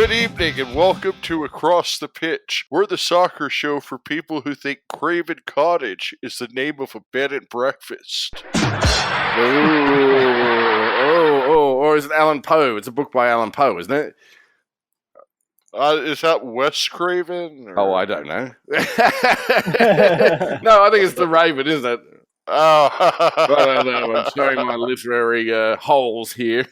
Good evening and welcome to Across the Pitch. We're the soccer show for people who think Craven Cottage is the name of a bed and breakfast. Or is it Alan Poe? It's a book by Alan Poe, isn't it? Is that Wes Craven? Oh, I don't know. No, I think it's The Raven, isn't it? Oh. I don't know. I'm showing my literary holes here.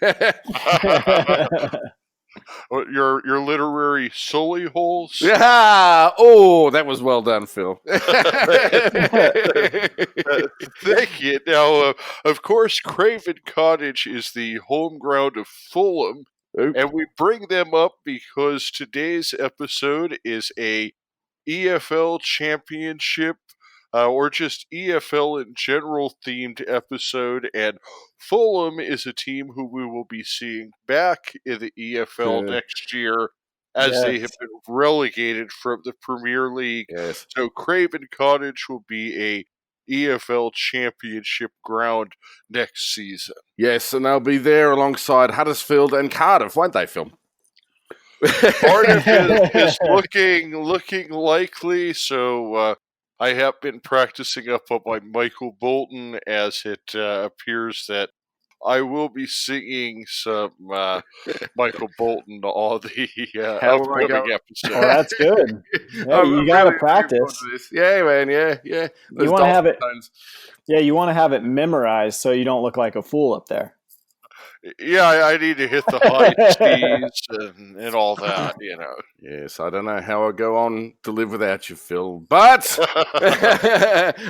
Your literary sully holes? Yeah. Oh, that was well done, Phil. Thank you. Now, of course, Craven Cottage is the home ground of Fulham, and we bring them up because today's episode is a EFL Championship or just EFL in general themed episode, and Fulham is a team who we will be seeing back in the EFL next year as they have been relegated from the Premier League. Yes. So Craven Cottage will be a EFL Championship ground next season. Yes, and they'll be there alongside Huddersfield and Cardiff, won't they, Phil? Cardiff is looking likely, so I have been practicing up on my Michael Bolton, as it appears that I will be singing some Michael Bolton on the upcoming episode. Oh, that's good. Yeah, you got to practice. Yeah, man. Yeah. You want to have it. Yeah, you want to have it memorized so you don't look like a fool up there. Yeah, I need to hit the high C's and all that, you know. Yes, I don't know how I'll go on to live without you, Phil. But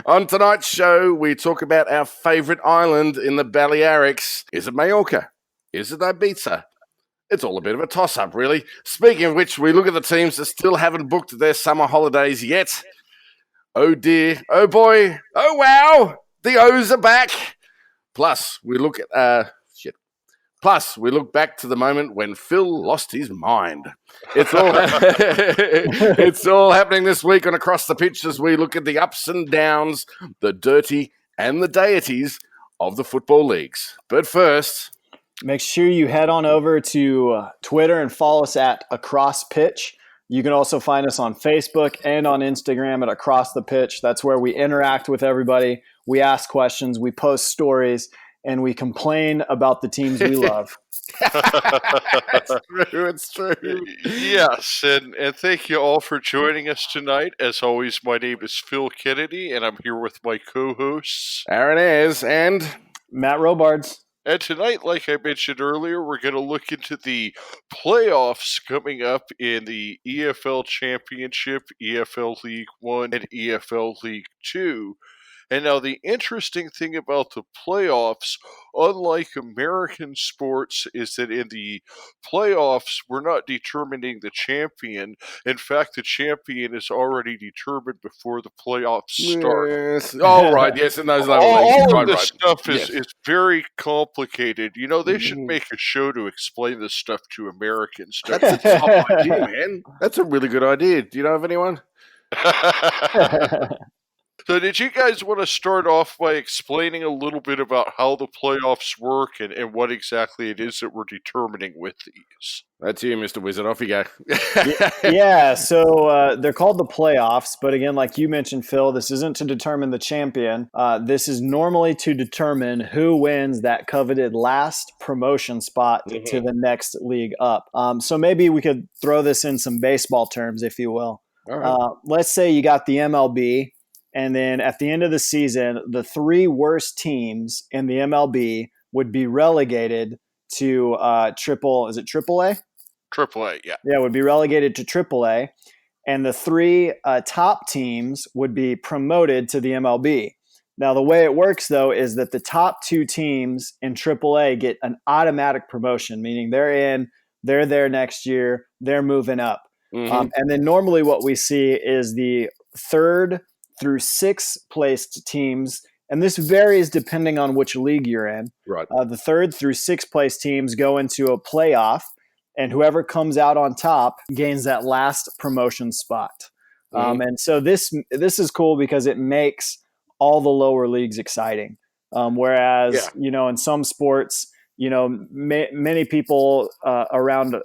on tonight's show, we talk about our favourite island in the Balearics. Is it Majorca? Is it Ibiza? It's all a bit of a toss-up, really. Speaking of which, we look at the teams that still haven't booked their summer holidays yet. Oh dear, oh boy, oh wow, the O's are back. Plus, we look at... Plus, we look back to the moment when Phil lost his mind. It's all, it's all happening this week on Across the Pitch as we look at the ups and downs, the dirty and the deities of the football leagues. But first... make sure you head on over to Twitter and follow us at Across Pitch. You can also find us on Facebook and on Instagram at Across the Pitch. That's where we interact with everybody. We ask questions, we post stories, and we complain about the teams we love. It's true. Yes, and thank you all for joining us tonight. As always, my name is Phil Kennedy, and I'm here with my co-hosts, Arran and Matt Robards. And tonight, like I mentioned earlier, we're going to look into the playoffs coming up in the EFL Championship, EFL League 1, and EFL League 2. And now the interesting thing about the playoffs, unlike American sports, is that in the playoffs, we're not determining the champion. In fact, the champion is already determined before the playoffs start. Yes. All right, yes, and those all of this stuff is very complicated. You know, they should make a show to explain this stuff to Americans. That's a top idea, man. That's a really good idea. Do you know of anyone? So did you guys want to start off by explaining a little bit about how the playoffs work and what exactly it is that we're determining with these? That's you, Mr. Wizard. Off you go. Yeah, so they're called the playoffs. But again, like you mentioned, Phil, this isn't to determine the champion. This is normally to determine who wins that coveted last promotion spot to the next league up. So maybe we could throw this in some baseball terms, if you will. All right. Let's say you got the MLB. And then at the end of the season, the three worst teams in the MLB would be relegated to AAA? AAA, yeah. Yeah, would be relegated to AAA. And the three top teams would be promoted to the MLB. Now, the way it works, though, is that the top two teams in AAA get an automatic promotion, meaning they're there next year, they're moving up. Mm-hmm. And then normally what we see is the third through sixth placed teams, and this varies depending on which league you're in. Right. The third through sixth place teams go into a playoff, and whoever comes out on top gains that last promotion spot. And so this is cool because it makes all the lower leagues exciting. Whereas, in some sports, many people around,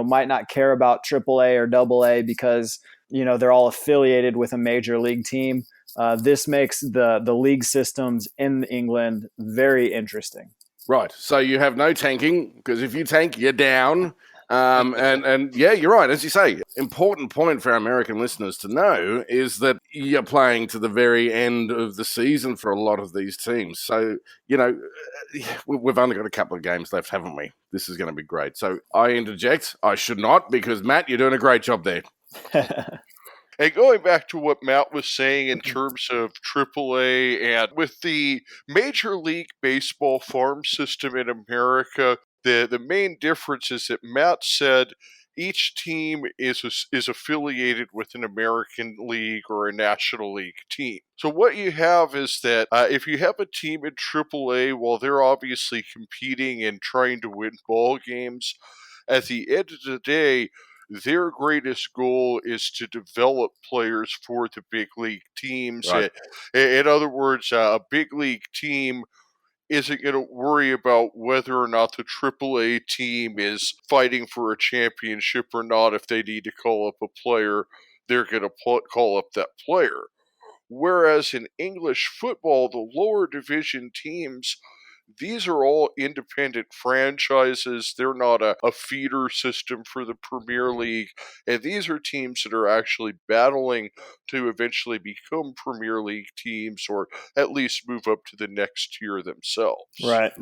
might not care about AAA or AA because, they're all affiliated with a major league team. This makes the league systems in England very interesting. Right. So you have no tanking, because if you tank, you're down. And yeah, you're right. As you say, important point for our American listeners to know is that you're playing to the very end of the season for a lot of these teams. So, we've only got a couple of games left, haven't we? This is going to be great. So I interject. I should not, because Matt, you're doing a great job there. And going back to what Matt was saying in terms of AAA and with the Major League Baseball farm system in America, the main difference is that Matt said each team is affiliated with an American League or a National League team. So what you have is that if you have a team in AAA, while they're obviously competing and trying to win ball games, at the end of the day, their greatest goal is to develop players for the big league teams. Right. In other words, a big league team isn't going to worry about whether or not the AAA team is fighting for a championship or not. If they need to call up a player, they're going to call up that player. Whereas in English football, the lower division teams, these are all independent franchises. They're not a feeder system for the Premier League. And these are teams that are actually battling to eventually become Premier League teams or at least move up to the next tier themselves. Right.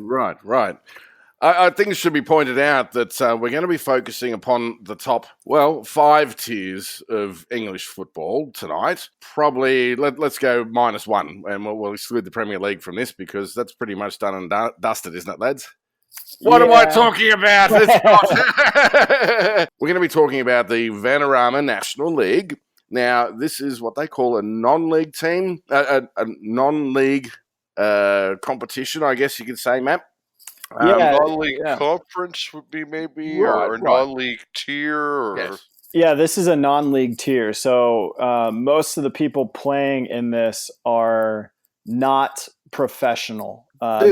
I think it should be pointed out that we're going to be focusing upon the top, 5 tiers of English football tonight. Probably, let's go -1, and we'll exclude the Premier League from this because that's pretty much done and dusted, isn't it, lads? What am I talking about? It's not. We're going to be talking about the Vanarama National League. Now, this is what they call a non-league team, a non-league competition, I guess you could say, Matt. Non-league conference would be maybe, or non-league tier. Or... Yes. Yeah, this is a non-league tier. So most of the people playing in this are not professional. They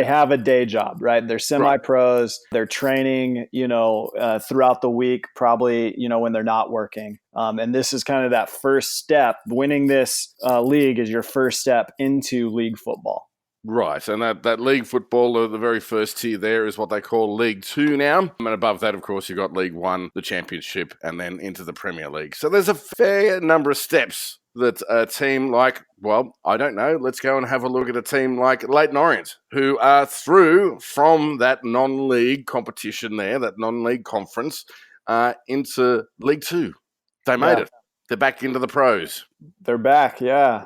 have a day job, right? They're semi-pros. They're training, throughout the week, probably, when they're not working. And this is kind of that first step. Winning this league is your first step into league football. Right, and that league football, the very first tier there is what they call League 2 now. And above that, of course, you've got League 1, the Championship, and then into the Premier League. So there's a fair number of steps that a team like, I don't know, let's go and have a look at a team like Leyton Orient, who are through from that non-league competition there, that non-league conference, into League 2. They made it. They're back into the pros. They're back, yeah.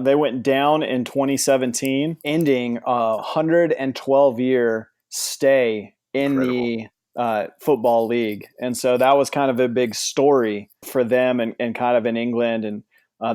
They went down in 2017, ending a 112-year stay in the football league. And so that was kind of a big story for them and kind of in England. And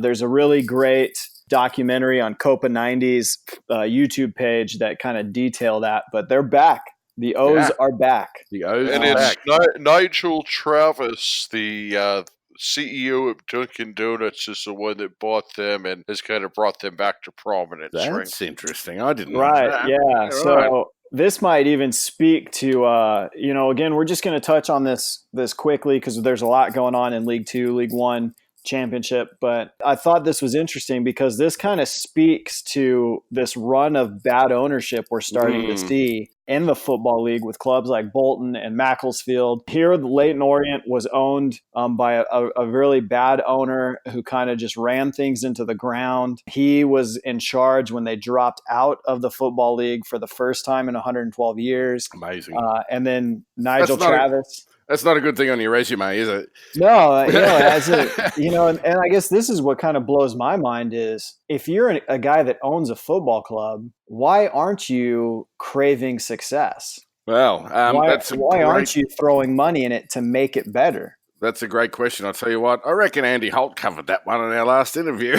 there's a really great documentary on Copa 90's YouTube page that kind of detail that. But they're back. The O's are back. The O's and are it's back. Nigel Travis, the CEO of Dunkin' Donuts, is the one that bought them and has kind of brought them back to prominence. That's interesting. I didn't know that. Yeah. So this might even speak to, again, we're just going to touch on this quickly because there's a lot going on in League 2, League 1, Championship. But I thought this was interesting because this kind of speaks to this run of bad ownership we're starting to see in the football league with clubs like Bolton and Macclesfield. Here, the Leyton Orient was owned by a really bad owner who kind of just ran things into the ground. He was in charge when they dropped out of the football league for the first time in 112 years. Amazing. And then Nigel Travis. That's not a good thing on your resume, is it? No, and I guess this is what kind of blows my mind is if you're a guy that owns a football club, why aren't you craving success? Well, why aren't you throwing money in it to make it better? That's a great question. I'll tell you what, I reckon Andy Holt covered that one in our last interview.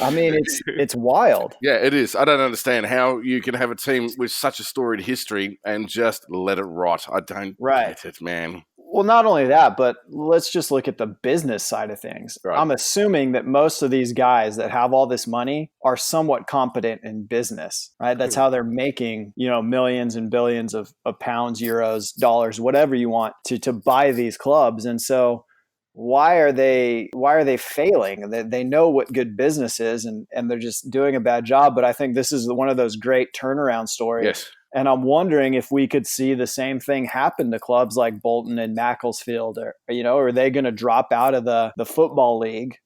I mean, it's wild. Yeah, it is. I don't understand how you can have a team with such a storied history and just let it rot. I don't get it, man. Well, not only that, but let's just look at the business side of things. Right. I'm assuming that most of these guys that have all this money are somewhat competent in business, right? That's how they're making, millions and billions of pounds, euros, dollars, whatever you want to buy these clubs. And so why are they failing? They know what good business is, and they're just doing a bad job. But I think this is one of those great turnaround stories. Yes. And I'm wondering if we could see the same thing happen to clubs like Bolton and Macclesfield, or are they going to drop out of the football league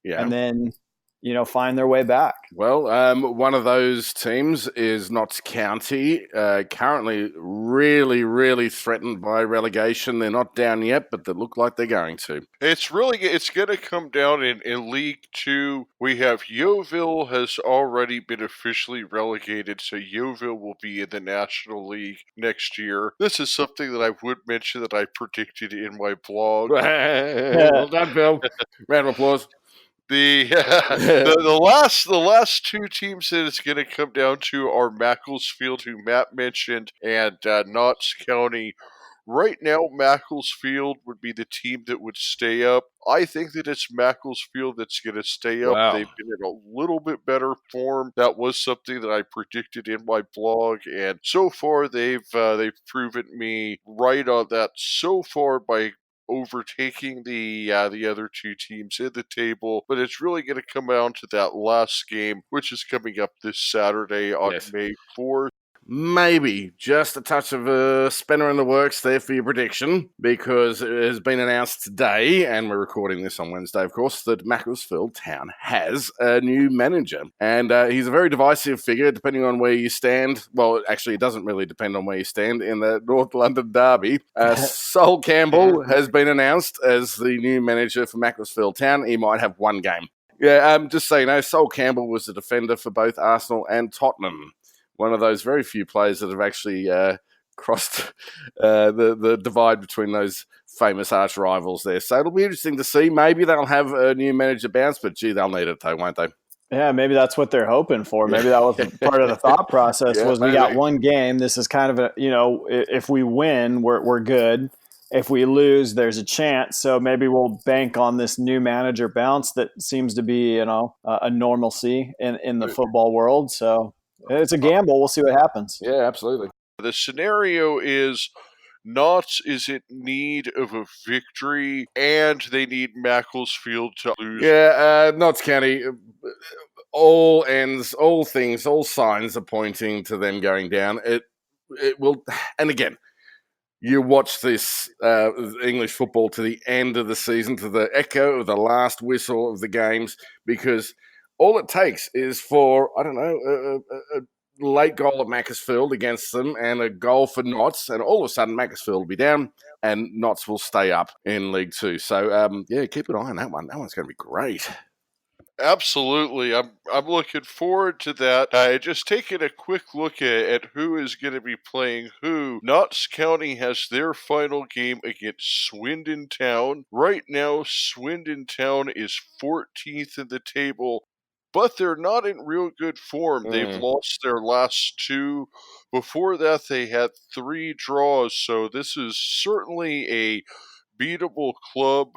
and then, find their way back? Well, one of those teams is Notts County, currently really, really threatened by relegation. They're not down yet, but they look like they're going to. It's going to come down in League 2. We have Yeovil has already been officially relegated, so Yeovil will be in the National League next year. This is something that I would mention that I predicted in my blog. Well done, Bill. Round of applause. The last two teams that it's going to come down to are Macclesfield, who Matt mentioned, and Notts County. Right now, Macclesfield would be the team that would stay up. I think that it's Macclesfield that's going to stay up. Wow. They've been in a little bit better form. That was something that I predicted in my blog, and so far they've proven me right on that so far by overtaking the other two teams in the table. But it's really going to come down to that last game, which is coming up this Saturday on May 4th. Maybe just a touch of a spinner in the works there for your prediction, because it has been announced today, and we're recording this on Wednesday, of course, that Macclesfield Town has a new manager. And he's a very divisive figure, depending on where you stand. Well, actually, it doesn't really depend on where you stand in the North London derby. Sol Campbell has been announced as the new manager for Macclesfield Town. He might have one game. Just so you know, Sol Campbell was the defender for both Arsenal and Tottenham. One of those very few players that have actually crossed the divide between those famous arch rivals there. So it'll be interesting to see. Maybe they'll have a new manager bounce, but gee, they'll need it though, won't they? Yeah, maybe that's what they're hoping for. Maybe that was part of the thought process. We got one game. This is kind of if we win, we're good. If we lose, there's a chance. So maybe we'll bank on this new manager bounce that seems to be a normalcy in the football world. So it's a gamble. We'll see what happens. Yeah, absolutely. The scenario is Notts is in need of a victory, and they need Macclesfield to lose. Yeah, Notts County, all signs are pointing to them going down. It will, and again, you watch this English football to the end of the season, to the echo of the last whistle of the games, because all it takes is for, I don't know, a late goal at Macclesfield against them and a goal for Notts, and all of a sudden Macclesfield will be down and Notts will stay up in League 2. So, keep an eye on that one. That one's going to be great. Absolutely. I'm looking forward to that. Just taking a quick look at who is going to be playing who. Notts County has their final game against Swindon Town. Right now, Swindon Town is 14th in the table, but they're not in real good form. They've lost their last two. Before that, they had 3 draws, so this is certainly a beatable club.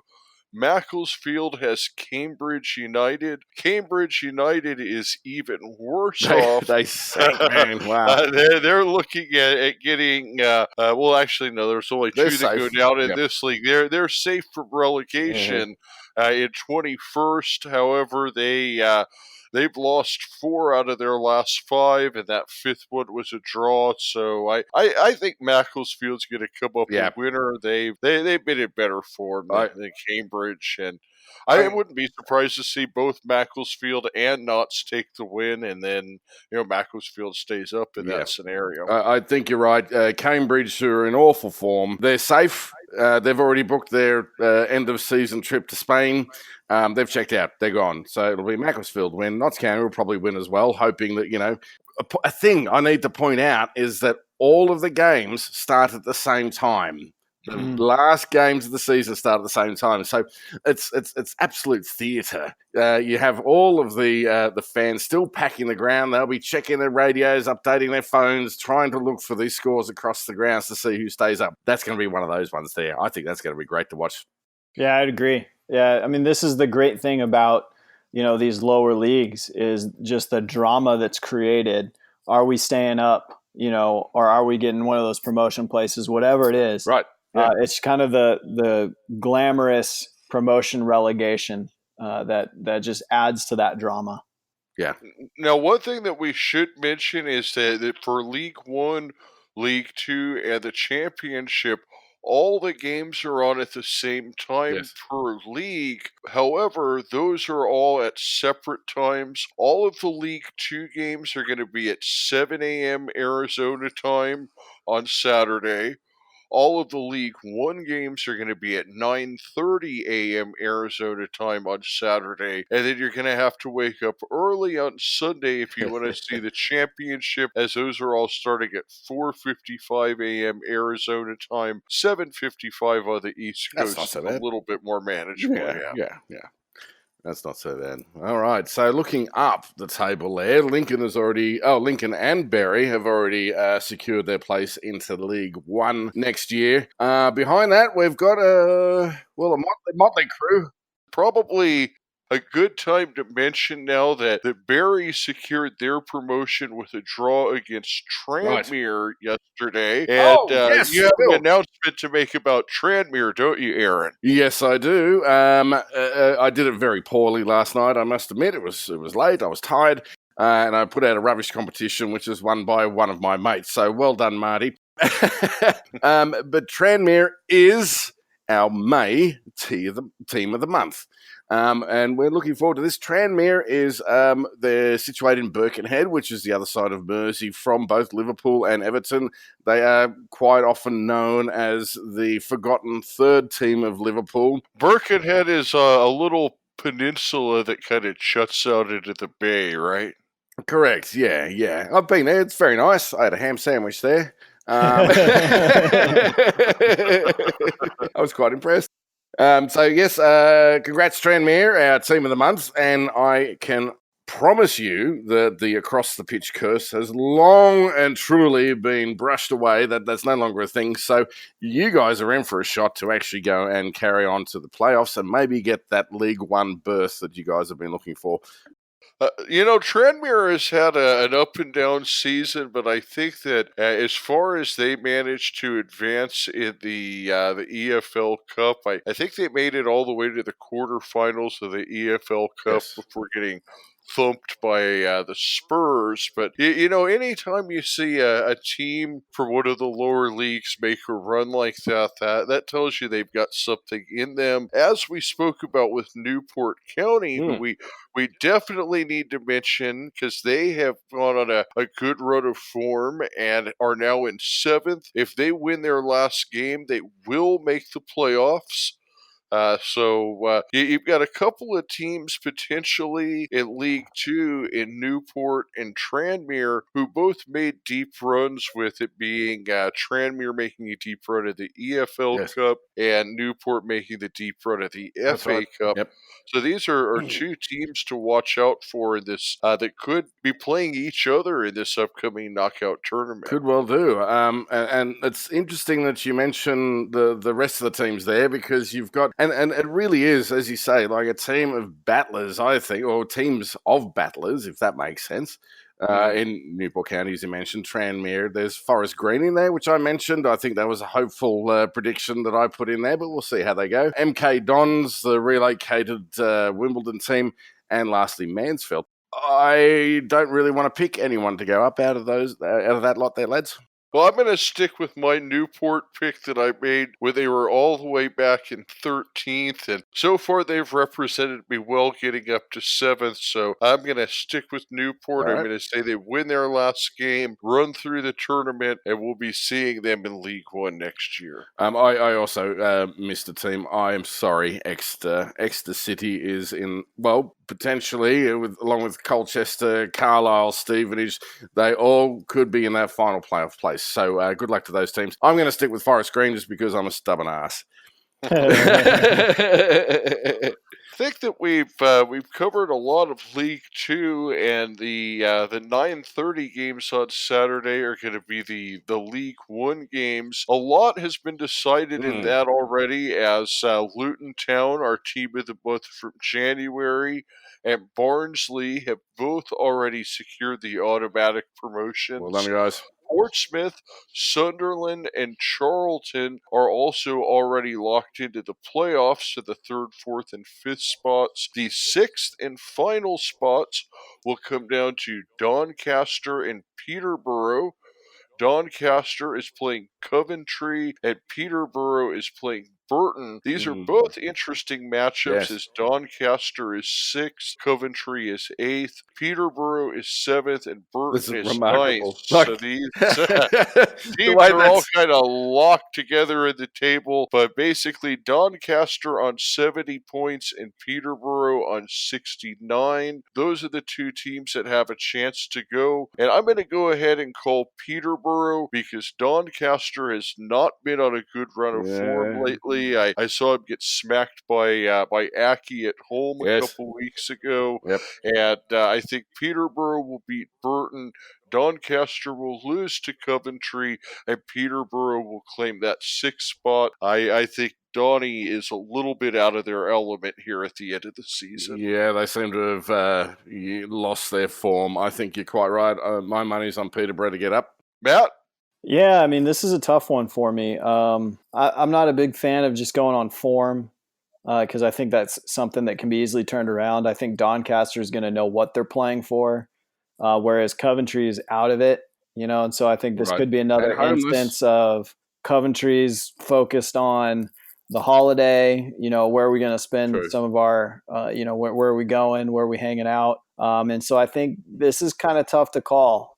Macclesfield has Cambridge United. Cambridge United is even worse off. They sank, man. Wow. They're looking at getting. Actually, no. There's only 2 that go down in this league. They're safe from relegation in 21st. However, they've lost 4 out of their last 5, and that 5th one was a draw. So I think Macclesfield's going to come up a winner. They've been in better form than Cambridge, and I wouldn't be surprised to see both Macclesfield and Notts take the win, and then Macclesfield stays up in that scenario. I think you're right. Cambridge, who are in awful form, they're safe. They've already booked their end of season trip to Spain. They've checked out. They're gone. So it'll be Macclesfield win. Notts County will probably win as well, hoping that, a thing I need to point out is that all of the games start at the same time. The last games of the season start at the same time, so it's absolute theatre. You have all of the fans still packing the ground. They'll be checking their radios, updating their phones, trying to look for these scores across the grounds to see who stays up. That's going to be one of those ones there. I think that's going to be great to watch. Yeah, I'd agree. Yeah, I mean, this is the great thing about these lower leagues is just the drama that's created. Are we staying up? Or are we getting one of those promotion places? Whatever it is, Right. Yeah. It's kind of the glamorous promotion relegation that just adds to that drama. Yeah. Now, one thing that we should mention is that for League One, League Two, and the Championship, all the games are on at the same time per league. However, those are all at separate times. All of the League Two games are going to be at 7 a.m. Arizona time on Saturday. All of the League One games are going to be at 9:30 a.m. Arizona time on Saturday, and then you're going to have to wake up early on Sunday if you want to see the championship, as those are all starting at 4:55 a.m. Arizona time, 7:55 on the East Coast. That's not so a bad. little bit more manageable. Yeah. That's not so bad. All right. So looking up the table there, Lincoln and Berry have already secured their place into League One next year. Behind that, we've got a motley crew. Probably a good time to mention now that Barry secured their promotion with a draw against Tranmere yesterday. And yes, you have an announcement to make about Tranmere, don't you, Arran? Yes, I do. I did it very poorly last night, I must admit. It was late, I was tired, and I put out a rubbish competition, which was won by one of my mates. So well done, Marty. But Tranmere is our May team of the month. And we're looking forward to this. Tranmere is they're situated in Birkenhead, which is the other side of Mersey from both Liverpool and Everton. They are quite often known as the forgotten third team of Liverpool. Birkenhead is a little peninsula that kind of juts out into the bay, right? Correct. Yeah. I've been there. It's very nice. I had a ham sandwich there. I was quite impressed. So yes, congrats Tranmere, our team of the month, and I can promise you that the across the pitch curse has long and truly been brushed away. That's no longer a thing. So you guys are in for a shot to actually go and carry on to the playoffs and maybe get that League One berth that you guys have been looking for. Tranmere has had an up and down season, but I think that as far as they managed to advance in the EFL Cup, I think they made it all the way to the quarterfinals of the EFL Cup before getting thumped by the Spurs. But anytime you see a team from one of the lower leagues make a run like that tells you they've got something in them. As we spoke about with Newport County, who we definitely need to mention because they have gone on a good run of form and are now in 7th. If they win their last game, they will make the playoffs. So you've got a couple of teams potentially in League Two in Newport and Tranmere who both made deep runs, with it being Tranmere making a deep run at the EFL Cup and Newport making the deep run at the FA Cup. Yep. So these are two teams to watch out for in this that could be playing each other in this upcoming knockout tournament. Could well do. And it's interesting that you mention the rest of the teams there, because you've got and it really is, as you say, like a team of battlers, I think, or teams of battlers, if that makes sense. In Newport County, as you mentioned, Tranmere, there's Forest Green in there, which I mentioned. I think that was a hopeful prediction that I put in there, but we'll see how they go. MK Dons, the relocated Wimbledon team, and lastly, Mansfield. I don't really want to pick anyone to go up out of that lot there, lads. Well, I'm going to stick with my Newport pick that I made when they were all the way back in 13th, and so far they've represented me well getting up to 7th, so I'm going to stick with Newport. I'm going to say they win their last game, run through the tournament, and we'll be seeing them in League One next year. I also missed a team. I am sorry, Exeter City is in, well, potentially, along with Colchester, Carlisle, Stevenage, they all could be in that final playoff place. So good luck to those teams. I'm going to stick with Forest Green just because I'm a stubborn ass. I think that we've covered a lot of League Two, and the 9:30 games on Saturday are going to be the League One games. A lot has been decided in that already, as Luton Town, our team of the month from January, and Barnsley have both already secured the automatic promotions. Well done, guys. Portsmouth, Sunderland, and Charlton are also already locked into the playoffs to the 3rd, 4th, and 5th spots. The 6th and final spots will come down to Doncaster and Peterborough. Doncaster is playing Coventry, and Peterborough is playing Burton. These are both interesting matchups, as Doncaster is 6th, Coventry is 8th, Peterborough is 7th, and Burton is 9th. So these teams are all kind of locked together at the table, but basically Doncaster on 70 points and Peterborough on 69. Those are the two teams that have a chance to go, and I'm going to go ahead and call Peterborough because Doncaster has not been on a good run of form lately. I saw him get smacked by Aki at home a couple weeks ago, and I think Peterborough will beat Burton. Doncaster will lose to Coventry, and Peterborough will claim that 6th spot. I think Donny is a little bit out of their element here at the end of the season. Yeah, they seem to have lost their form. I think you're quite right. My money's on Peterborough to get up. Matt? Yeah, I mean, this is a tough one for me. I'm not a big fan of just going on form because I think that's something that can be easily turned around. I think Doncaster is going to know what they're playing for, whereas Coventry is out of it, and so I think this could be another instance of Coventry's focused on the holiday, where are we going to spend some of our, where are we going, where are we hanging out? And so I think this is kind of tough to call.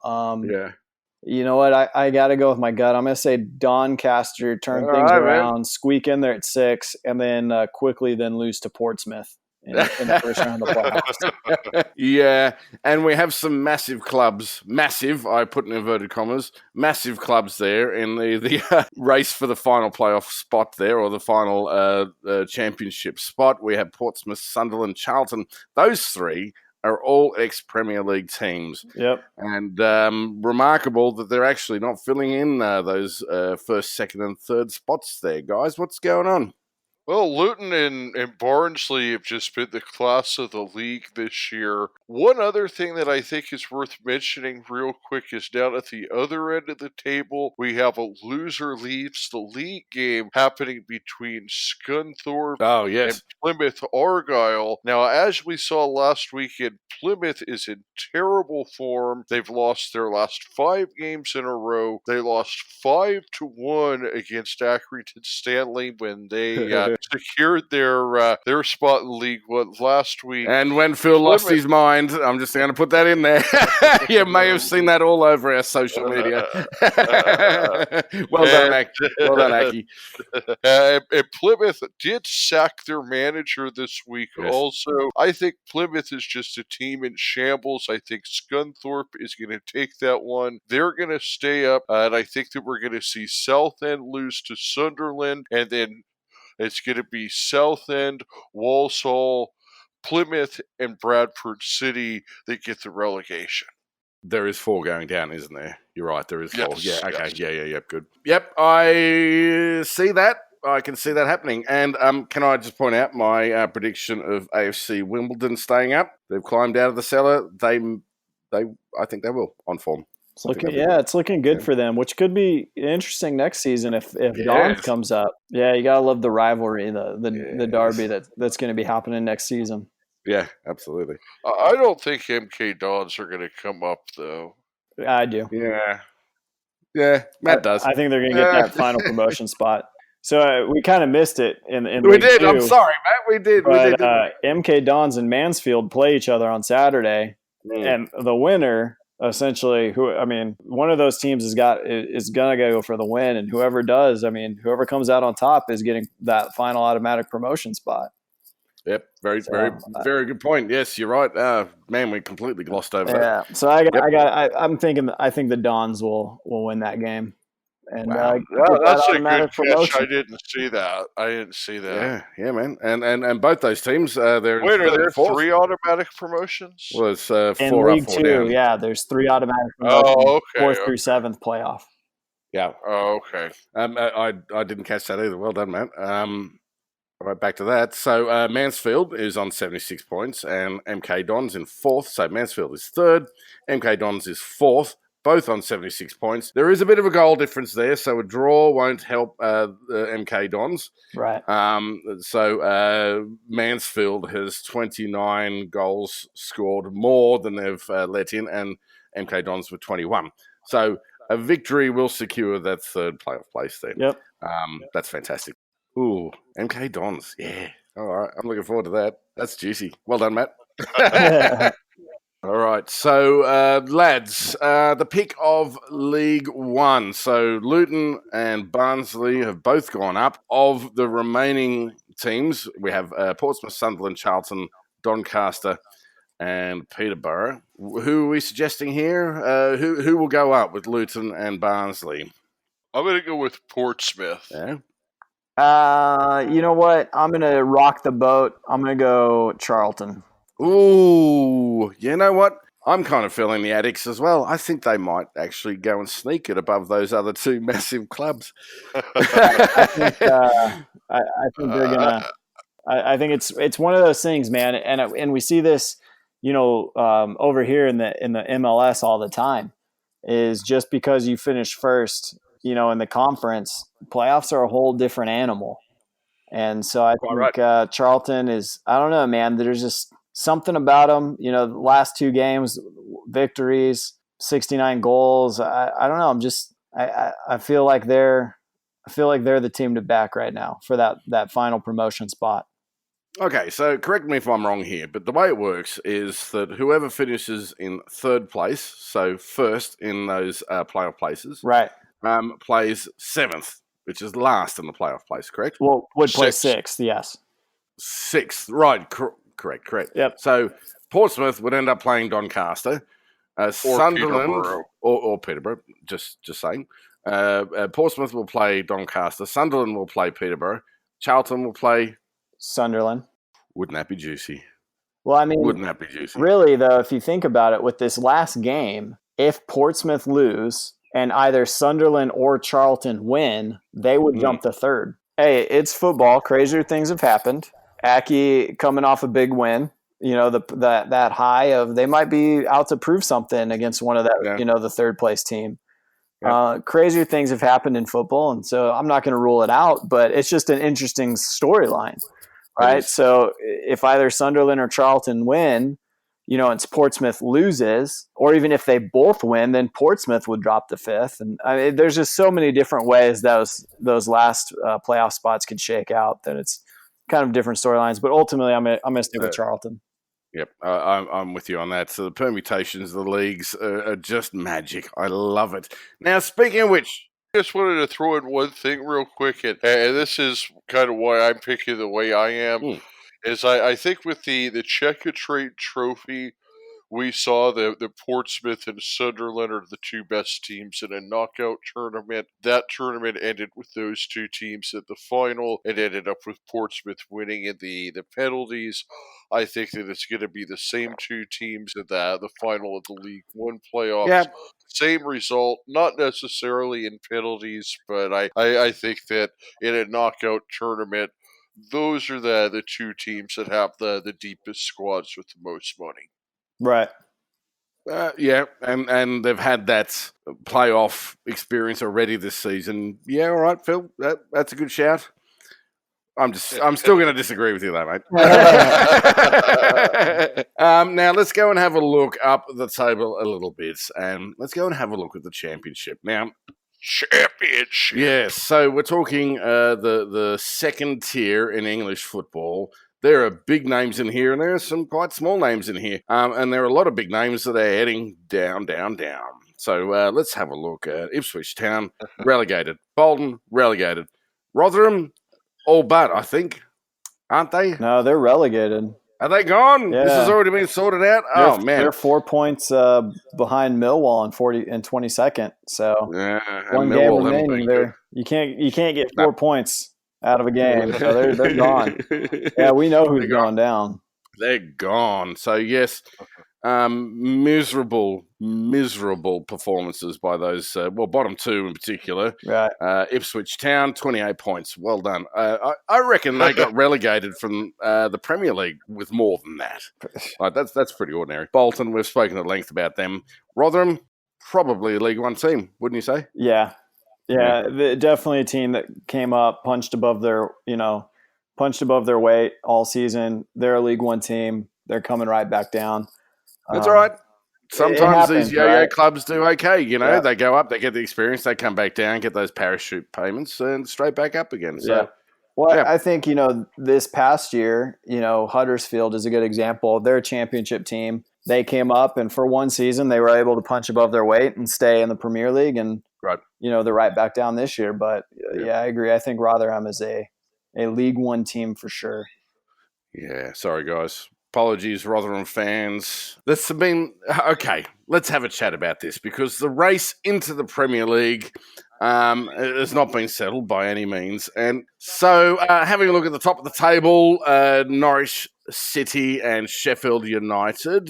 You know what? I got to go with my gut. I'm going to say Doncaster turn things around, squeak in there at 6, and then quickly then lose to Portsmouth in the first round of the playoffs. Yeah, and we have some massive clubs. Massive, I put in inverted commas. Massive clubs there in the race for the final playoff spot there, or the final championship spot. We have Portsmouth, Sunderland, Charlton. Those three are all ex-Premier League teams. Yep. And remarkable that they're actually not filling in those 1st, 2nd, and 3rd spots there, guys. What's going on? Well, Luton and Barnsley have just been the class of the league this year. One other thing that I think is worth mentioning real quick is down at the other end of the table, we have a loser leaves the league game happening between Scunthorpe and Plymouth Argyle. Now, as we saw last weekend, Plymouth is in terrible form. They've lost their last 5 games in a row. They lost 5-1 against Accrington Stanley when they secured their spot in League One last week. And when Phil lost his mind, I'm just going to put that in there. You may have seen that all over our social media. Well done, Aki. And Plymouth did sack their manager this week also. I think Plymouth is just a team in shambles. I think Scunthorpe is going to take that one. They're going to stay up, and I think that we're going to see Southend lose to Sunderland, and then it's going to be Southend, Walsall, Plymouth, and Bradford City that get the relegation. There is 4 going down, isn't there? You're right, there is 4. Yes, yeah, okay, yes. yeah, good. Yep, I see that. I can see that happening. And can I just point out my prediction of AFC Wimbledon staying up? They've climbed out of the cellar. I think they will, on form. It's looking good for them, which could be interesting next season if Don comes up. Yeah, you gotta love the rivalry, the derby that's going to be happening next season. Yeah, absolutely. I don't think MK Dons are going to come up though. I do. Yeah, Matt does. I think they're going to get that final promotion spot. So we kind of missed it in we did. 2. I'm sorry, Matt. We did. But MK Dons and Mansfield play each other on Saturday, and the winner. Essentially, one of those teams is gonna go for the win, and whoever does, whoever comes out on top is getting that final automatic promotion spot. Yep, very, So, very good point. Yes, you're right. Man, we completely glossed over that. Yeah. So I'm thinking. I think the Dons will win that game, and Wow. Yeah, get that that's a good automatic catch. promotion. I didn't see that. I didn't see that. Yeah, man. And both those teams, they're in Wait, are third there and fourth. 3 automatic promotions? Well, it's In 4 up, League 4 Two, down. yeah, there's 3 automatic promotions, Oh, okay. 4th through 7th playoff. Yeah. Oh, okay. I didn't catch that either. Well done, Matt. Right back to that. So Mansfield is on 76 points and MK Dons in 4th. So Mansfield is 3rd. MK Dons is 4th, both on 76 points. There is a bit of a goal difference there, so a draw won't help the MK Dons. Right. So Mansfield has 29 goals scored more than they've let in, and MK Dons with 21. So a victory will secure that 3rd playoff place then. Yep. That's fantastic. Ooh, MK Dons. Yeah. All right. I'm looking forward to that. That's juicy. Well done, Matt. All right. So, lads, the pick of League One. So, Luton and Barnsley have both gone up. Of the remaining teams, we have Portsmouth, Sunderland, Charlton, Doncaster, and Peterborough. Who are we suggesting here? Who will go up with Luton and Barnsley? I'm going to go with Portsmouth. Yeah. You know what? I'm gonna rock the boat. I'm gonna go Charlton. Ooh, you know what? I'm kind of feeling the Addicts as well. I think they might actually go and sneak it above those other 2 massive clubs. I think they're gonna. I think it's one of those things, man, and we see this, over here in the MLS all the time. Is just because you finish first, in the conference, playoffs are a whole different animal. And so I think Charlton is, I don't know, man, there's just something about them, the last 2 games, victories, 69 goals. I don't know. I feel like they're the team to back right now for that final promotion spot. Okay, so correct me if I'm wrong here, but the way it works is that whoever finishes in 3rd place, so first in those playoff places, right, plays 7th, which is last in the playoff place, correct? Well, would play 6th, yes. 6th, right, correct. Yep. So Portsmouth would end up playing Doncaster, Sunderland, or Peterborough, just saying. Portsmouth will play Doncaster, Sunderland will play Peterborough, Charlton will play Sunderland. Wouldn't that be juicy? Well, I mean, wouldn't that be juicy? Really, though, if you think about it, with this last game, if Portsmouth lose and either Sunderland or Charlton win, they would jump to 3rd. Hey, it's football. Crazier things have happened. Aki coming off a big win. That high of they might be out to prove something against one of that, the 3rd place team. Yeah. Crazier things have happened in football, and so I'm not going to rule it out, but it's just an interesting storyline. Right. So if either Sunderland or Charlton win, and Portsmouth loses, or even if they both win, then Portsmouth would drop to 5th. And I mean, there's just so many different ways those last playoff spots could shake out that it's kind of different storylines. But ultimately, I'm gonna stick with Charlton. Yep, I'm with you on that. So the permutations of the leagues are just magic. I love it. Now, speaking of which, I just wanted to throw in one thing real quick, and this is kind of why I'm picking the way I am, is I think with the Checkatrade Trophy, we saw the Portsmouth and Sunderland are the 2 best teams in a knockout tournament. That tournament ended with those 2 teams at the final. It ended up with Portsmouth winning in the penalties. I think that it's going to be the same 2 teams in the final of the League One playoffs. Yeah. Same result, not necessarily in penalties, but I think that in a knockout tournament, those are the 2 teams that have the deepest squads with the most money. Right. Yeah, and they've had that playoff experience already this season. Yeah, all right, Phil, that's a good shout. I'm still going to disagree with you, though, mate. Now let's go and have a look up the table a little bit, and let's go and have a look at the championship. Now, championship. Yes, so we're talking the 2nd tier in English football. There are big names in here, and there are some quite small names in here. And there are a lot of big names that are heading down. So let's have a look at Ipswich Town, relegated. Bolton, relegated. Rotherham, all but, I think. aren't they? No, they're relegated. Are they gone? Yeah. This has already been sorted out? Oh, man. They're 4 points behind Millwall in 22nd. So one game remaining there. You can't get 4 points out of a game. So they're gone. Yeah, we know who's going down. They're gone. So, yes, miserable performances by those, bottom two in particular. Right. Ipswich Town, 28 points. Well done. I reckon they got relegated from the Premier League with more than that. Like, that's pretty ordinary. Bolton, we've spoken at length about them. Rotherham, probably a League One team, wouldn't you say? Yeah. Definitely a team that came up, punched above their weight all season. They're a League One team. They're coming right back down. That's all right. Sometimes these yo-yo clubs do okay. They go up, they get the experience, they come back down, get those parachute payments, and straight back up again. So, I think, this past year, Huddersfield is a good example. They're a championship team. They came up, and for one season, they were able to punch above their weight and stay in the Premier League. And, they're right back down this year. But, I agree. I think Rotherham is a League One team for sure. Yeah, sorry, guys. Apologies, Rotherham fans. Let's have a chat about this, because the race into the Premier League has not been settled by any means. And so having a look at the top of the table, Norwich City and Sheffield United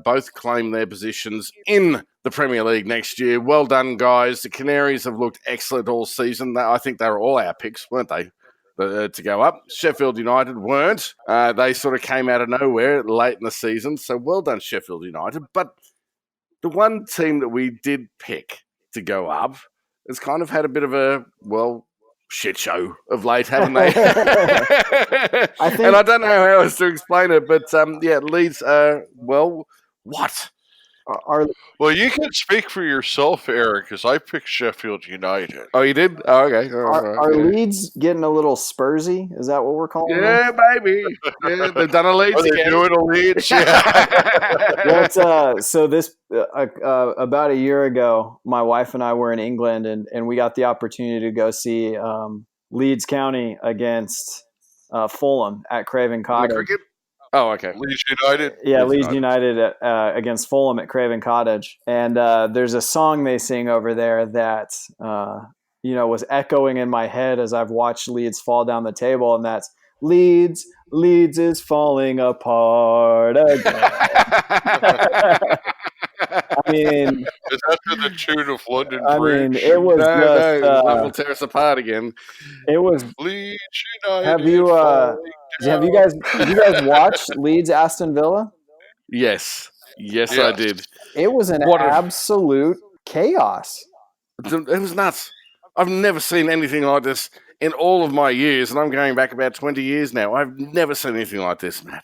both claim their positions in the Premier League next year. Well done, guys. The Canaries have looked excellent all season. I think they were all our picks, weren't they? To go up. Sheffield United weren't. They sort of came out of nowhere late in the season. So well done, Sheffield United. But the one team that we did pick to go up has kind of had a bit of a, shit show of late, haven't they? And I don't know how else to explain it, but Leeds, what? Well, you can speak for yourself, Eric, because I picked Sheffield United. Oh, you did? Oh, okay. Are Leeds getting a little Spursy? Is that what we're calling them? Yeah, baby. Yeah, they've done a Leeds again. Doing a Leeds? Yeah. So this about a year ago, my wife and I were in England, and we got the opportunity to go see Leeds County against Fulham at Craven Cottage. Cricket? Oh, okay. Leeds United? Yeah, Leeds United against Fulham at Craven Cottage. And there's a song they sing over there that, was echoing in my head as I've watched Leeds fall down the table. And that's, Leeds is falling apart again. I mean, is that to the tune of London Bridge? It was love will tear us apart again. It was Leeds United. Have you guys watched Leeds Aston Villa? Yes, I did. It was an absolute chaos. It was nuts. I've never seen anything like this in all of my years, and I'm going back about 20 years now. I've never seen anything like this, Matt.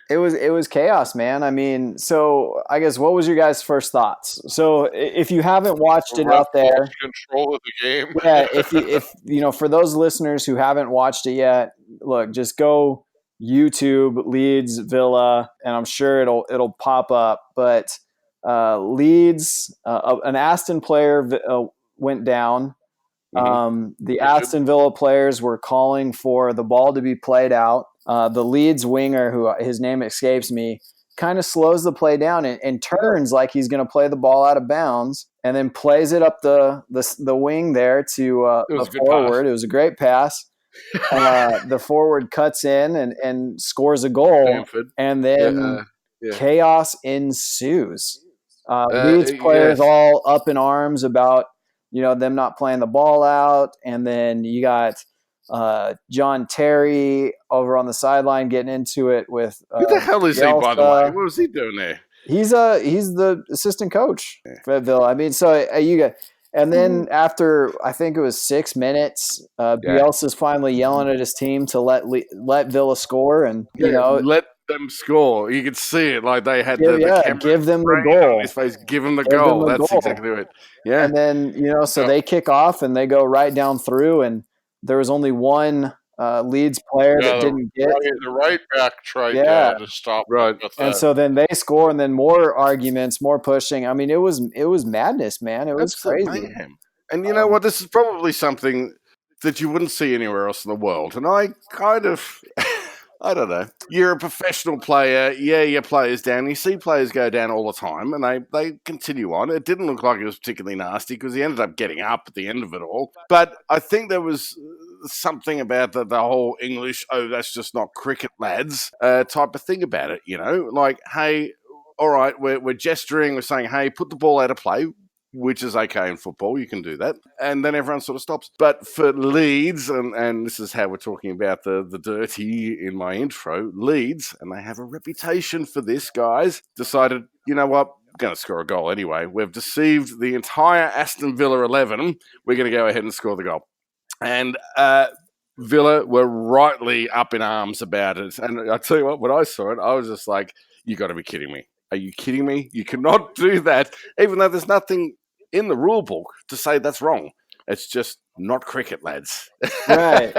It was chaos, man. I mean, so I guess what was your guys' first thoughts? So if you haven't watched it out there, control of the game. Yeah, if for those listeners who haven't watched it yet, look, just go YouTube Leeds Villa, and I'm sure it'll pop up. But Leeds, an Aston player went down. The Aston Villa players were calling for the ball to be played out. The Leeds winger, who his name escapes me, kind of slows the play down and turns like he's going to play the ball out of bounds, and then plays it up the wing there to the forward. Pass. It was a great pass. The forward cuts in and scores a goal, Stanford. And then chaos ensues. Leeds players all up in arms about them not playing the ball out, and then you got John Terry over on the sideline getting into it with who the hell is Bielsa. He, by the way? What was he doing there? He's the assistant coach for Villa. I mean, so you got, and then after I think it was 6 minutes, Bielsa's finally yelling at his team to let Villa score, and let them score. You could see it, like they had give them the goal. On his face, give them the goal. That's exactly it. Yeah, and then so they kick off and they go right down through, and there was only one Leeds player that didn't get. The right back tried to stop. Right. And so then they score, and then more arguments, more pushing. I mean, it was madness, man. It was crazy. Mayhem. And you know what? This is probably something that you wouldn't see anywhere else in the world. And I kind of I don't know. You're a professional player. Yeah, your players down. You see players go down all the time, and they continue on. It didn't look like it was particularly nasty because he ended up getting up at the end of it all. But I think there was something about the whole English, oh, that's just not cricket, lads, type of thing about it, you know? Like, hey, all right, we're gesturing, we're saying, hey, put the ball out of play, which is okay in football. You can do that. And then everyone sort of stops. But for Leeds, and this is how we're talking about the dirty in my intro, Leeds, and they have a reputation for this, guys, decided, you know what, we're going to score a goal anyway. We've deceived the entire Aston Villa 11. We're going to go ahead and score the goal. And Villa were rightly up in arms about it. And I tell you what, when I saw it, I was just like, you got to be kidding me. Are you kidding me? You cannot do that, even though there's nothing in the rule book to say that's wrong. It's just not cricket, lads. Right.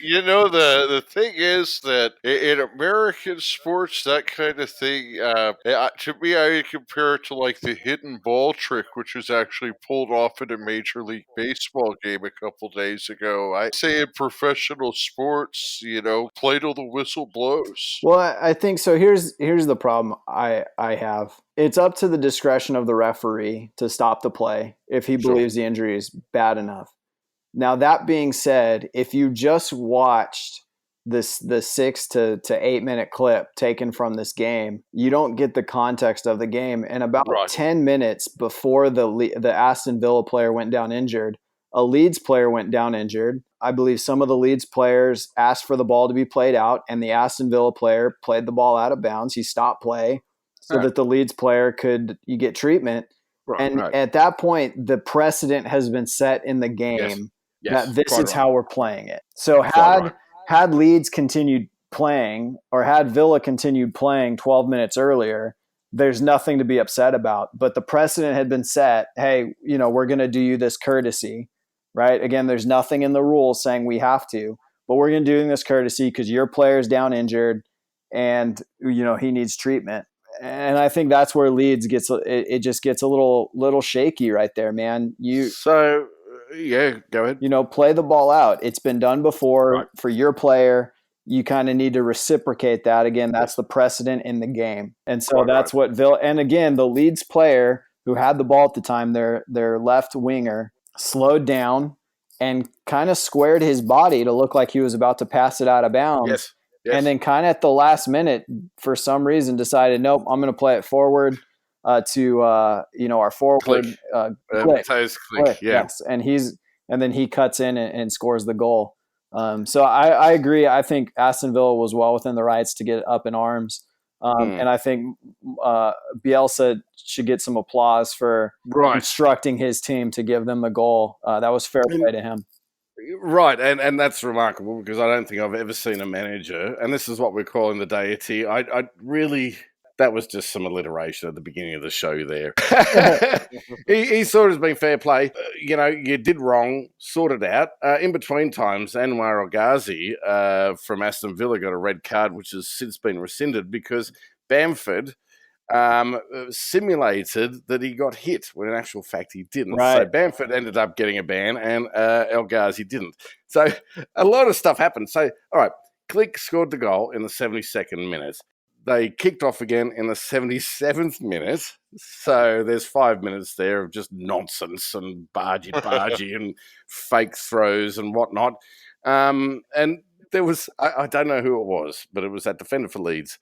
You know, the thing is that in American sports, that kind of thing, to me, I compare it to like the hidden ball trick, which was actually pulled off in a Major League Baseball game a couple days ago. I say in professional sports, you know, play till the whistle blows. Well, I think so. Here's the problem I have. It's up to the discretion of the referee to stop the play if he believes the injury is bad enough. Now, that being said, if you just watched the 6 to 8 minute clip taken from this game, you don't get the context of the game. And about 10 minutes before the Aston Villa player went down injured, a Leeds player went down injured. I believe some of the Leeds players asked for the ball to be played out, and the Aston Villa player played the ball out of bounds. He stopped play so that the Leeds player could get treatment. At that point, the precedent has been set in the game that this is how we're playing it. So had Leeds continued playing, or had Villa continued playing 12 minutes earlier, there's nothing to be upset about. But the precedent had been set. Hey, you know, we're going to do you this courtesy, right? Again, there's nothing in the rules saying we have to, but we're going to do this courtesy because your player's down injured and, you know, he needs treatment. And I think that's where Leeds gets, it just gets a little shaky right there, man. Yeah, go ahead. You know, play the ball out. It's been done before for your player. You kind of need to reciprocate that. Again, that's the precedent in the game. And so that's what Villa, and again, the Leeds player who had the ball at the time, their left winger, slowed down and kind of squared his body to look like he was about to pass it out of bounds. Yes. And then kind of at the last minute, for some reason, decided, nope, I'm going to play it forward to our forward click. click. Yes, and then he cuts in and scores the goal. So I agree. I think Aston Villa was well within the rights to get up in arms, and I think Bielsa should get some applause for instructing his team to give them the goal. That was fair play to him. Right, and that's remarkable because I don't think I've ever seen a manager, and this is what we're calling the deity. I really, that was just some alliteration at the beginning of the show there. he sort of has been fair play. You did wrong, sort it out. In between times, Anwar El Ghazi from Aston Villa got a red card, which has since been rescinded because Bamford simulated that he got hit when in actual fact he didn't. Right. So Bamford ended up getting a ban and El Ghazi didn't. So a lot of stuff happened. So, all right, Click scored the goal in the 72nd minute. They kicked off again in the 77th minute. So there's 5 minutes there of just nonsense and bargy and fake throws and whatnot. And there was, I don't know who it was, but it was that defender for Leeds.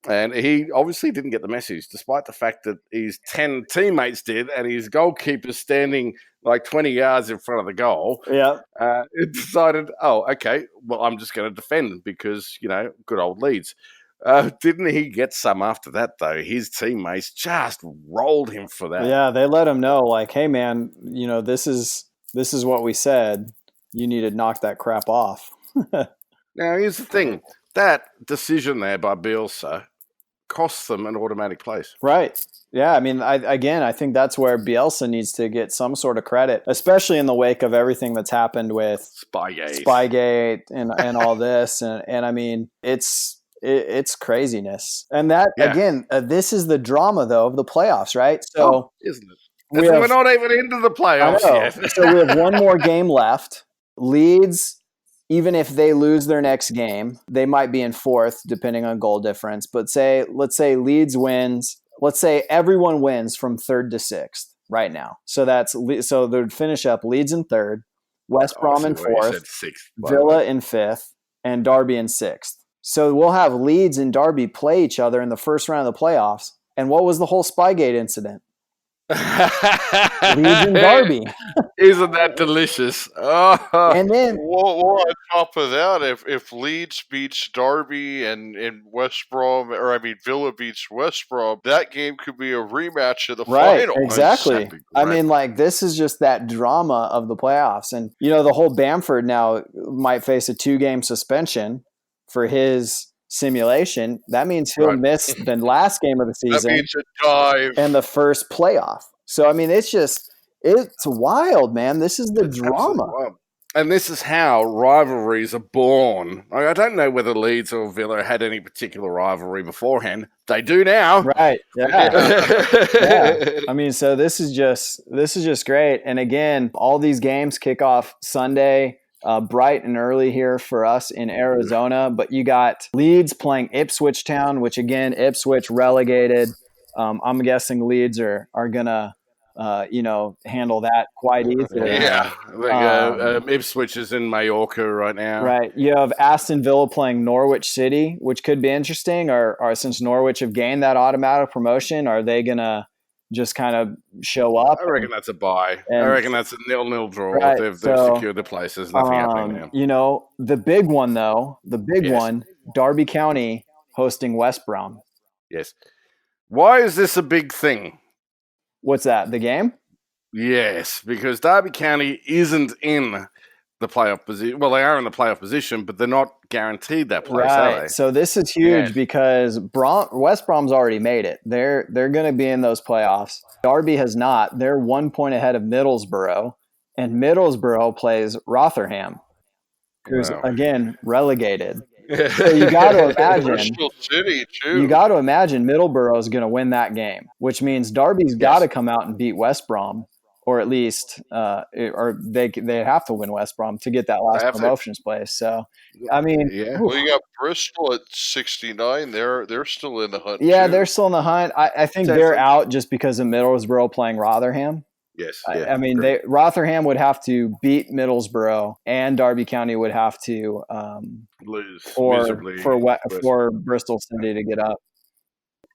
And he obviously didn't get the message, despite the fact that his 10 teammates did, and his goalkeeper standing like 20 yards in front of the goal. Yeah. It decided, okay, well, I'm just going to defend because, good old Leeds. Didn't he get some after that, though? His teammates just rolled him for that. Yeah, they let him know, like, hey, man, this is what we said. You need to knock that crap off. Now, here's the thing. That decision there by Bielsa costs them an automatic place. Right. Yeah, I mean, I think that's where Bielsa needs to get some sort of credit, especially in the wake of everything that's happened with Spygate and all this. And I mean, it's craziness. And that, again, this is the drama, though, of the playoffs, right? So, isn't it? We're not even into the playoffs yet. So we have one more game left. Leeds even if they lose their next game, they might be in fourth depending on goal difference. But let's say Leeds wins. Let's say everyone wins from third to sixth right now. So they'd finish up Leeds in third, West Brom in fourth, sixth, Villa in fifth, and Derby in sixth. So we'll have Leeds and Derby play each other in the first round of the playoffs. And what was the whole Spygate incident? Leeds and Derby. Isn't that delicious? Oh. And then Well, on top of that, if Leeds beats Derby and West Brom, Villa beats West Brom, that game could be a rematch of the final. Exactly. I mean, like, this is just that drama of the playoffs. And, the whole Bamford now might face a 2-game suspension for his simulation. That means he'll miss the last game of the season. That means a dive. And the first playoff. So, I mean, it's wild, man. This is the drama. And this is how rivalries are born. I don't know whether Leeds or Villa had any particular rivalry beforehand. They do now. Right. Yeah. I mean, so this is just great. And again, all these games kick off Sunday, bright and early here for us in Arizona. But you got Leeds playing Ipswich Town, which again, Ipswich relegated. I'm guessing Leeds are gonna handle that quite easily. Yeah. Ipswich is in Mallorca right now. Right. You have Aston Villa playing Norwich City, which could be interesting. Or since Norwich have gained that automatic promotion, are they gonna just kind of show up? I reckon that's a bye. I reckon that's a 0-0 draw. Right. They've secured the place. There's nothing happening now. The big one though, one, Derby County hosting West Brom. Yes. Why is this a big thing? What's that? The game? Yes, because Derby County isn't in the playoff position. Well, they are in the playoff position, but they're not guaranteed that place, are they? So this is huge because West Brom's already made it. They're going to be in those playoffs. Derby has not. They're 1 point ahead of Middlesbrough, and Middlesbrough plays Rotherham, who's again relegated. So you got to imagine Bristol City too. You got to imagine Middlesbrough is going to win that game, which means Derby's got to come out and beat West Brom, or at least, or they have to win West Brom to get that last promotions place. So, I mean, well, you got Bristol at 69. They're still in the hunt. Yeah, too. They're still in the hunt. I think they're out just because of Middlesbrough playing Rotherham. Yes. I mean, Rotherham would have to beat Middlesbrough, and Derby County would have to lose for Bristol City to get up.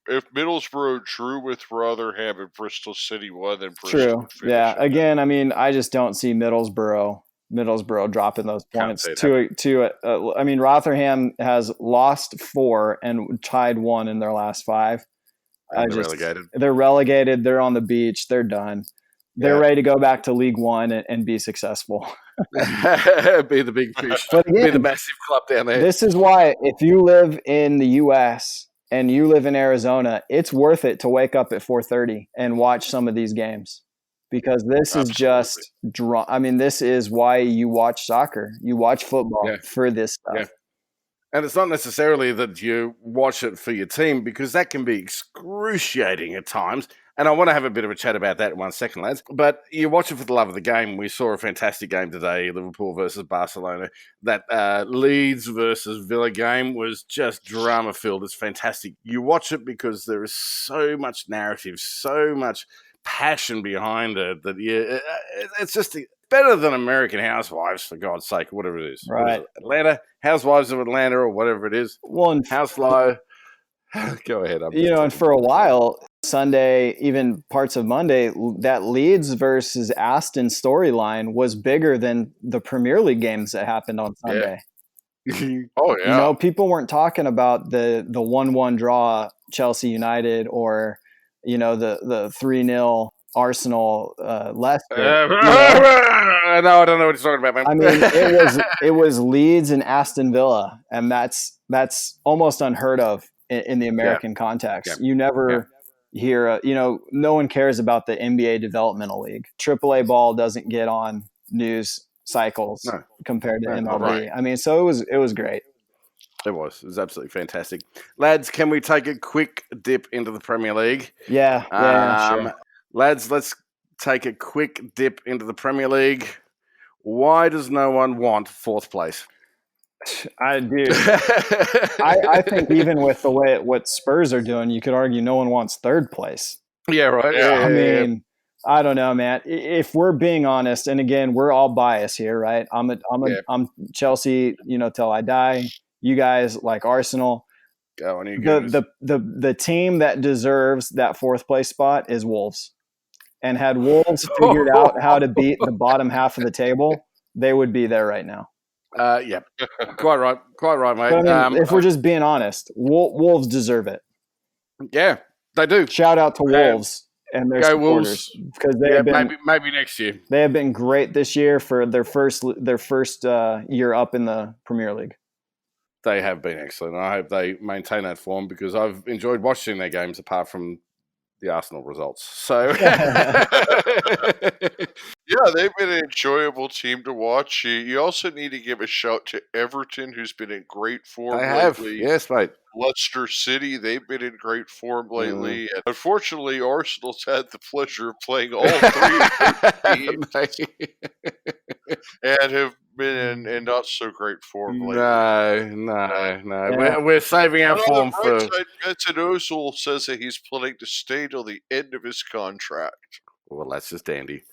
If Middlesbrough drew with Rotherham and Bristol City won, then Bristol would finish. Yeah. Again, I mean, I just don't see Middlesbrough dropping those points I mean, Rotherham has lost 4 and tied 1 in their last 5. Relegated. They're relegated. They're on the beach. They're done. They're ready to go back to League One and be successful. Be the big fish. But again, be the massive club down there. This is why if you live in the U.S. and you live in Arizona, it's worth it to wake up at 4:30 and watch some of these games, because this is just this is why you watch soccer. You watch football for this stuff. Yeah. And it's not necessarily that you watch it for your team, because that can be excruciating at times. And I want to have a bit of a chat about that in 1 second, lads. But you watch it for the love of the game. We saw a fantastic game today, Liverpool versus Barcelona. That Leeds versus Villa game was just drama-filled. It's fantastic. You watch it because there is so much narrative, so much passion behind it, that it's just better than American Housewives, for God's sake, whatever it is. Right. Atlanta, Housewives of Atlanta, or whatever it is. Well, Housefly. Go ahead. And for a while, Sunday, even parts of Monday, that Leeds versus Aston storyline was bigger than the Premier League games that happened on Sunday. Oh yeah. People weren't talking about the 1-1 draw Chelsea United, or the 3-0 Arsenal Leicester. No, I don't know what you're talking about, man. I mean, it was Leeds and Aston Villa, and that's almost unheard of in the American context. Yeah. You never hear, no one cares about the NBA Developmental League. AAA ball doesn't get on news cycles compared to MLB. Right. I mean, so it was great. It was absolutely fantastic. Lads, can we take a quick dip into the Premier League? Yeah, sure. Lads, let's take a quick dip into the Premier League. Why does no one want 4th place? I think even with the way what Spurs are doing, you could argue no one wants third place. Yeah, right. Yeah. I mean, I don't know, man. If we're being honest, and again, we're all biased here, right? I'm Chelsea, till I die. You guys like Arsenal. Go on, you guys. The team that deserves that fourth place spot is Wolves. And had Wolves figured out how to beat the bottom half of the table, they would be there right now. Yeah, quite right, mate. But I mean, if we're just being honest, Wolves deserve it. Yeah, they do. Shout out to Wolves and their supporters because they have been maybe next year. They have been great this year for their first year up in the Premier League. They have been excellent. I hope they maintain that form because I've enjoyed watching their games apart from the Arsenal results. So yeah, they've been an enjoyable team to watch. You also need to give a shout to Everton, who's been in great form lately. Yes, mate. Leicester City, they've been in great form lately. And unfortunately, Arsenal's had the pleasure of playing all three of their teams and have been in not so great form lately. No. Yeah. We're saving our form for. Vincent Ozil says that he's planning to stay till the end of his contract. Well, that's just dandy.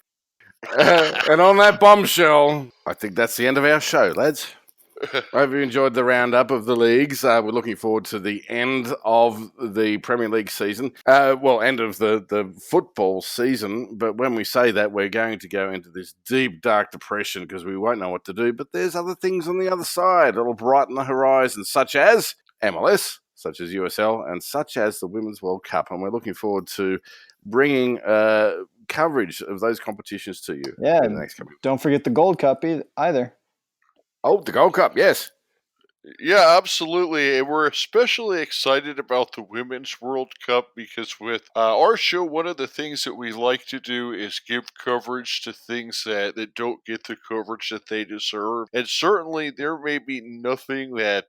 And on that bombshell, I think that's the end of our show, lads. I hope you enjoyed the roundup of the leagues. We're looking forward to the end of the Premier League season. End of the football season. But when we say that, we're going to go into this deep, dark depression because we won't know what to do. But there's other things on the other side that'll brighten the horizon, such as MLS, such as USL, and such as the Women's World Cup. And we're looking forward to bringing coverage of those competitions to you. Yeah, in the next couple. Don't forget the Gold Cup either. Oh, the Gold Cup, yes. Yeah, absolutely. And we're especially excited about the Women's World Cup because with our show, one of the things that we like to do is give coverage to things that don't get the coverage that they deserve. And certainly there may be nothing that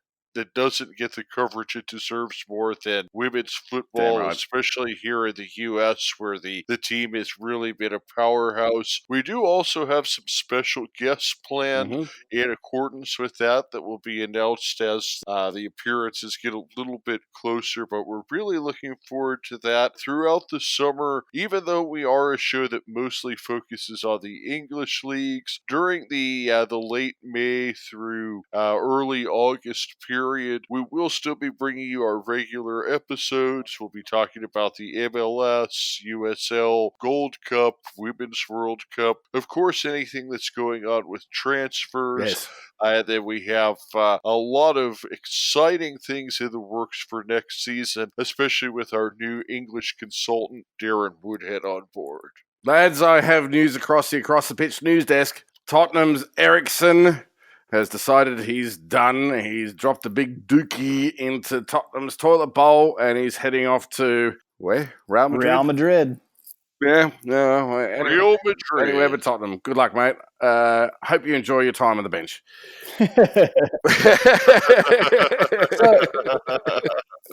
doesn't get the coverage it deserves more than women's football, right. especially here in the U.S., where the team has really been a powerhouse. We do also have some special guests planned in accordance with that will be announced as the appearances get a little bit closer, but we're really looking forward to that throughout the summer, even though we are a show that mostly focuses on the English leagues. During the late May through early August period, we will still be bringing you our regular episodes. We'll be talking about the MLS, USL, Gold Cup, Women's World Cup, of course, anything that's going on with transfers. Yes. Then we have a lot of exciting things in the works for next season, especially with our new English consultant, Darren Woodhead, on board. Lads, I have news across the pitch news desk. Tottenham's Ericsson has decided he's done. He's dropped a big dookie into Tottenham's toilet bowl and he's heading off to where? Real Madrid. Yeah. Real Madrid. Anywhere but Tottenham. Good luck, mate. Hope you enjoy your time on the bench.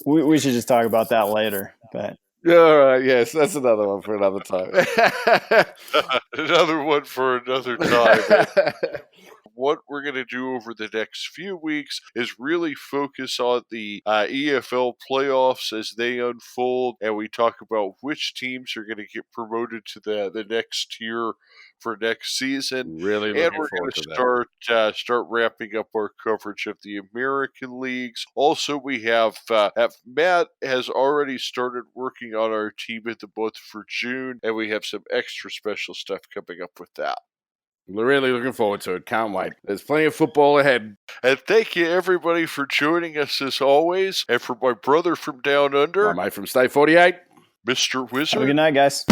We should just talk about that later. But all right, yes, that's another one for another time. Another one for another time. What we're going to do over the next few weeks is really focus on the EFL playoffs as they unfold, and we talk about which teams are going to get promoted to the next tier for next season. Really looking and we're forward going to start wrapping up our coverage of the American leagues. Also, we have Matt has already started working on our team at the month for June, and we have some extra special stuff coming up with that. We're really looking forward to it. Can't wait. There's plenty of football ahead. And thank you, everybody, for joining us as always. And for my brother from down under, My mate from State 48, Mr. Wizard. have a good night, guys.